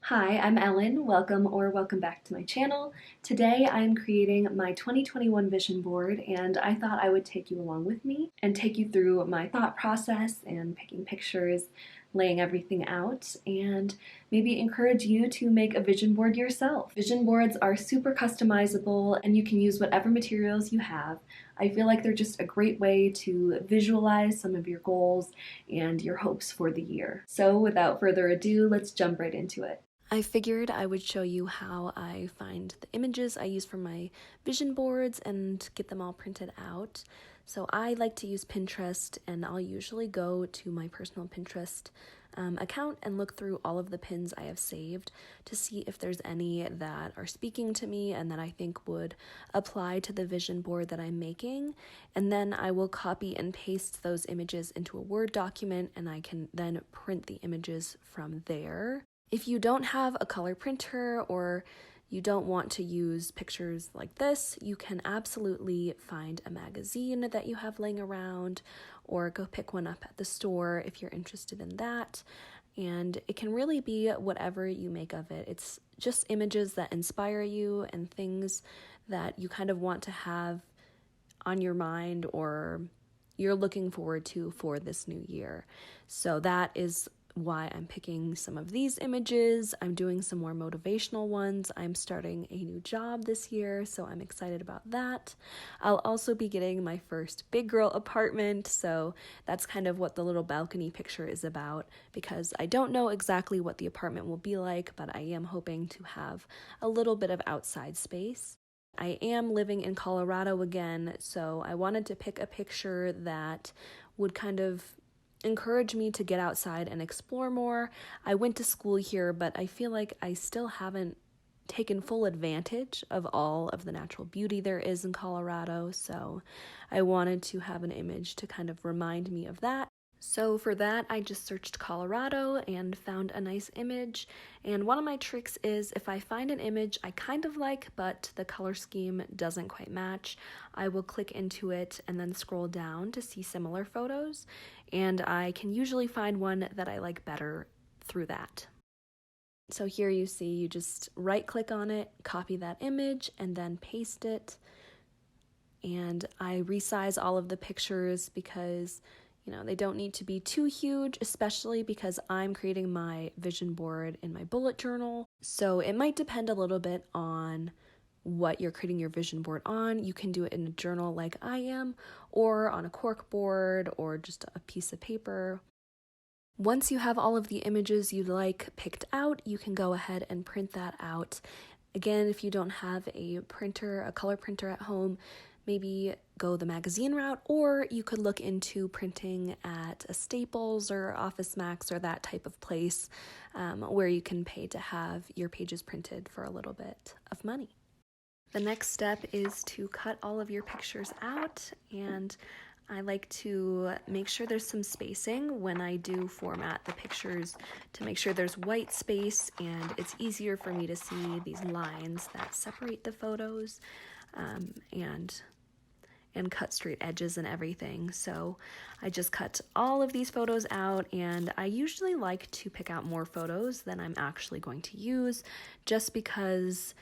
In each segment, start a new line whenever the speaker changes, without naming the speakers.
Hi, I'm Ellen. Welcome back to my channel. Today I'm creating my 2021 vision board and I thought I would take you along with me and take you through my thought process and picking pictures, laying everything out, and maybe encourage you to make a vision board yourself. Vision boards are super customizable and you can use whatever materials you have. I feel like they're just a great way to visualize some of your goals and your hopes for the year. So without further ado, let's jump right into it. I figured I would show you how I find the images I use for my vision boards and get them all printed out. So I like to use Pinterest, and I'll usually go to my personal Pinterest account and look through all of the pins I have saved to see if there's any that are speaking to me and that I think would apply to the vision board that I'm making. And then I will copy and paste those images into a Word document, and I can then print the images from there. If you don't have a color printer or you don't want to use pictures like this, you can absolutely find a magazine that you have laying around or go pick one up at the store if you're interested in that. And it can really be whatever you make of it. It's just images that inspire you and things that you kind of want to have on your mind or you're looking forward to for this new year. So that is why I'm picking some of these images. I'm doing some more motivational ones. I'm starting a new job this year, so I'm excited about that. I'll also be getting my first big girl apartment, so that's kind of what the little balcony picture is about, because I don't know exactly what the apartment will be like, but I am hoping to have a little bit of outside space. I am living in Colorado again, so I wanted to pick a picture that would kind of encourage me to get outside and explore more. I went to school here, but I feel like I still haven't taken full advantage of all of the natural beauty there is in Colorado, so I wanted to have an image to kind of remind me of that. So for that, I just searched Colorado and found a nice image. And one of my tricks is if I find an image I kind of like, but the color scheme doesn't quite match, I will click into it and then scroll down to see similar photos. And I can usually find one that I like better through that. So here you see, you just right click on it, copy that image, and then paste it. And I resize all of the pictures because they don't need to be too huge, especially because I'm creating my vision board in my bullet journal. So it might depend a little bit on what you're creating your vision board on. You can do it in a journal like I am, or on a cork board, or just a piece of paper. Once you have all of the images you like picked out, you can go ahead and print that out. Again, if you don't have a printer, a color printer at home, maybe go the magazine route, or you could look into printing at a Staples or Office Max or that type of place where you can pay to have your pages printed for a little bit of money. The next step is to cut all of your pictures out, and I like to make sure there's some spacing when I do format the pictures to make sure there's white space and it's easier for me to see these lines that separate the photos and cut straight edges and everything. So I just cut all of these photos out, and I usually like to pick out more photos than I'm actually going to use, just because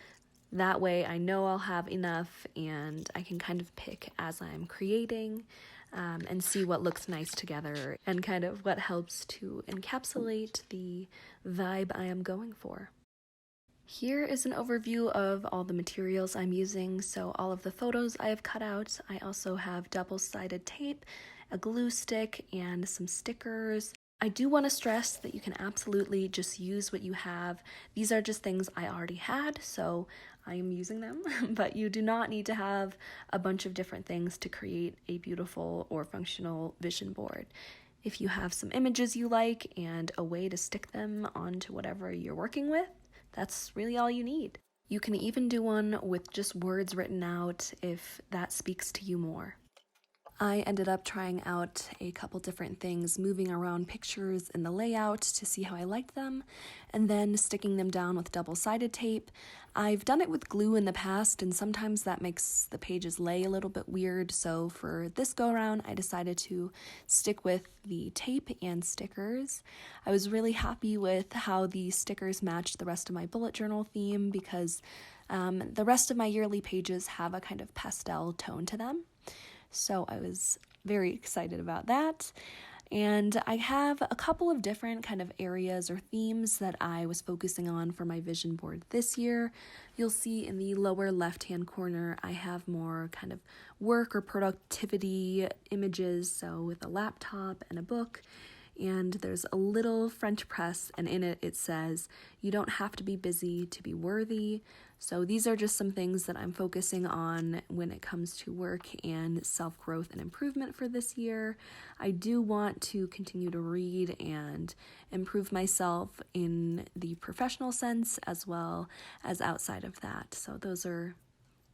that way I know I'll have enough and I can kind of pick as I'm creating and see what looks nice together and kind of what helps to encapsulate the vibe I am going for. Here is an overview of all the materials I'm using. So all of the photos I have cut out. I also have double-sided tape, a glue stick, and some stickers. I do want to stress that you can absolutely just use what you have. These are just things I already had, so I am using them, but you do not need to have a bunch of different things to create a beautiful or functional vision board. If you have some images you like and a way to stick them onto whatever you're working with, that's really all you need. You can even do one with just words written out if that speaks to you more. I ended up trying out a couple different things, moving around pictures in the layout to see how I liked them, and then sticking them down with double-sided tape. I've done it with glue in the past, and sometimes that makes the pages lay a little bit weird, so for this go-around, I decided to stick with the tape and stickers. I was really happy with how the stickers matched the rest of my bullet journal theme because the rest of my yearly pages have a kind of pastel tone to them. So I was very excited about that. And I have a couple of different kind of areas or themes that I was focusing on for my vision board this year. You'll see in the lower left-hand corner, I have more kind of work or productivity images, so with a laptop and a book. And there's a little French press, and in it it says, "You don't have to be busy to be worthy." So these are just some things that I'm focusing on when it comes to work and self-growth and improvement for this year. I do want to continue to read and improve myself in the professional sense as well as outside of that. So those are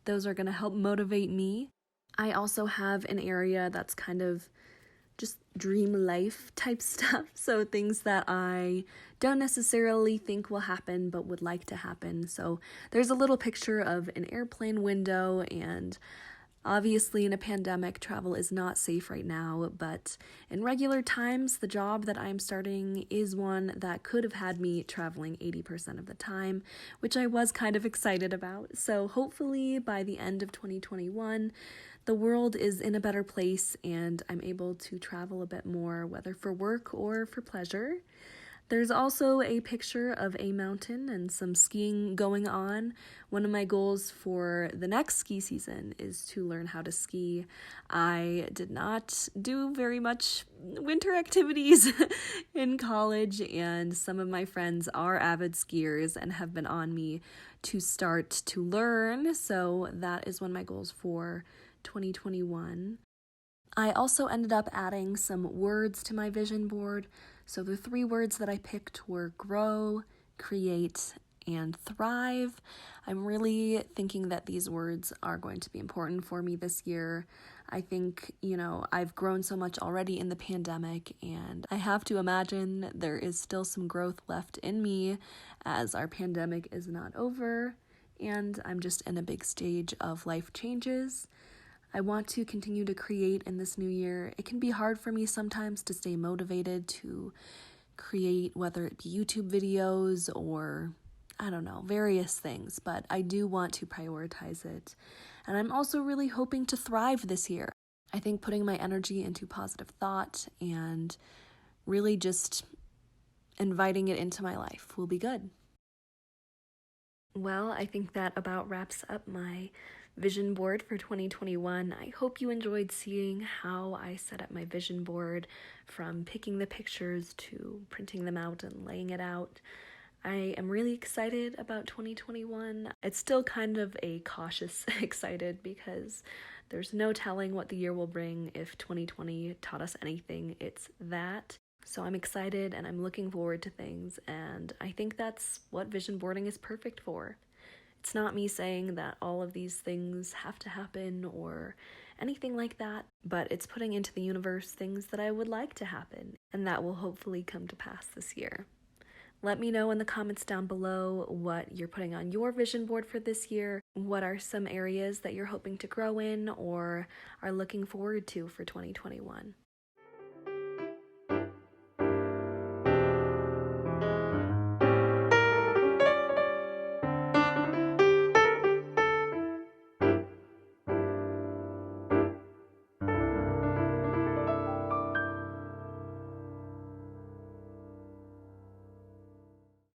going to help motivate me. I also have an area that's kind of just dream life type stuff. So things that I don't necessarily think will happen but would like to happen. So there's a little picture of an airplane window, and obviously in a pandemic, travel is not safe right now, but in regular times, the job that I'm starting is one that could have had me traveling 80% of the time, which I was kind of excited about. So hopefully by the end of 2021, the world is in a better place and I'm able to travel a bit more, whether for work or for pleasure. There's also a picture of a mountain and some skiing going on. One of my goals for the next ski season is to learn how to ski. I did not do very much winter activities in college, and some of my friends are avid skiers and have been on me to start to learn. So that is one of my goals for 2021. I also ended up adding some words to my vision board. So the 3 words that I picked were grow, create, and thrive. I'm really thinking that these words are going to be important for me this year. I think, I've grown so much already in the pandemic, and I have to imagine there is still some growth left in me as our pandemic is not over, and I'm just in a big stage of life changes. I want to continue to create in this new year. It can be hard for me sometimes to stay motivated to create, whether it be YouTube videos or, various things, but I do want to prioritize it. And I'm also really hoping to thrive this year. I think putting my energy into positive thought and really just inviting it into my life will be good. Well, I think that about wraps up my vision board for 2021. I hope you enjoyed seeing how I set up my vision board, from picking the pictures to printing them out and laying it out. I am really excited about 2021. It's still kind of a cautious excited because there's no telling what the year will bring. If 2020 taught us anything, it's that. So I'm excited and I'm looking forward to things, and I think that's what vision boarding is perfect for. It's not me saying that all of these things have to happen or anything like that, but it's putting into the universe things that I would like to happen, and that will hopefully come to pass this year. Let me know in the comments down below what you're putting on your vision board for this year. What are some areas that you're hoping to grow in or are looking forward to for 2021?